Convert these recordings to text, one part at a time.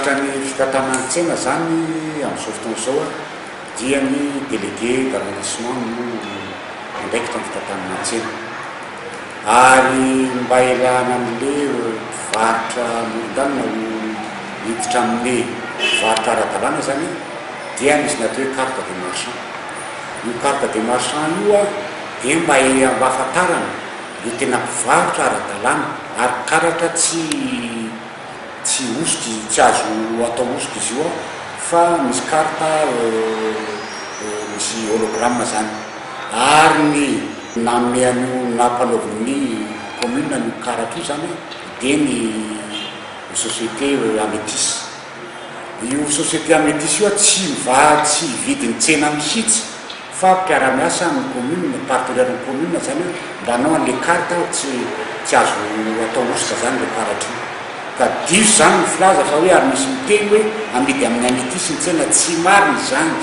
mahazatra ny fitantanantsena zany amin'izao fotoana zao dia ny délégué d'arrondissement no andraikitra ny fitantanantsena ary mba ialana amin'le mpivarotra amoron-dalana ho hiditra amin'ny mpivarotra ara-dalàna zany dia misy ny atao hoe carte de marchand. Io carte de marchand io dia mba ahafantarana io tena mpivarotra ara-dalàna ary karatra tsy ositra, tsy azo atao ositra izy io fa misy carte misy hologramme zany ary ny namean'io nampanaovan'ny commune ny karatra io zany dia ny société Amétis. Io société Amétis io tsy vidiny tsena mihitsy fa mpiara-miasa amin'ny commune, partenaire ny commune zany mba hanao an'le carte tsy azo atao ositra zany le karatra io. Ka diso zany ny filaza fa hoe ary misy miteny hoe amidy amin'ny Amétis ny tsena tsy marina zany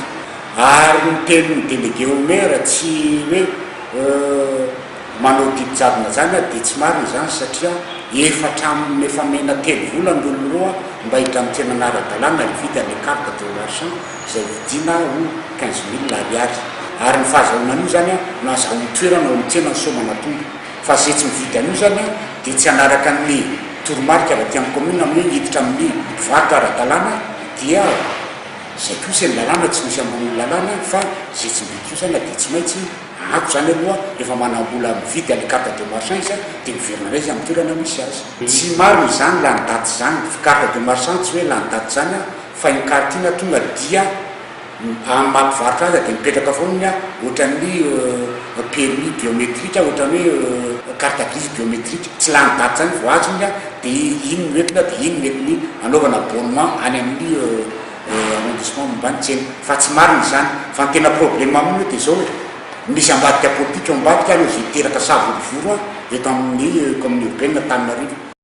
ary miteny ny délégué au maire tsy hoe manao didijadona zany dia tsy marina zany satria efa mena 3 volana olo roa mba hidra amin'ny tsena ara-dalàna mividy an'le carte de marchand izay vidina ho 15 000 ariary ary ny fahazahoanan'io zany no azahoany toerana ao amin'ny tsena ny somanatondo fa zay tsy mividy an'io zany dia tsy hanaraka ny toromarika avy aty amin'ny commune amin'ny hoe hiditra amin'ny mpivarotra ara-dalàna dia zay kosa ny lalàna tsy misy ambony lalàna fa zay tsy mividy io zany dia tsy maintsy ako zany aloha efa manambola mividy an'le carte de marchand izy dia miverina izy amin'ny toerana misy azy. Tsy marina zany la ny daty zany carte de marchand tsy hoe la ny daty zany fa iny carte iny tonga dia amin'ny mampivarotra azy dia mipetraka foana ohatran'ny permis biométrique ohatran'ny hoe carte grise biométrique tsy la ny daty zany vao azo iny dia iny noentina dia iny mety ny anaovana abonnement any amin'ny arrondissement mombany tsena fa tsy marina zany fa ny tena problème aminy dia zao misy ambadika politika ambadika aloha zay teraka savony voro eto amin'ny commune urbaine Antananarivo.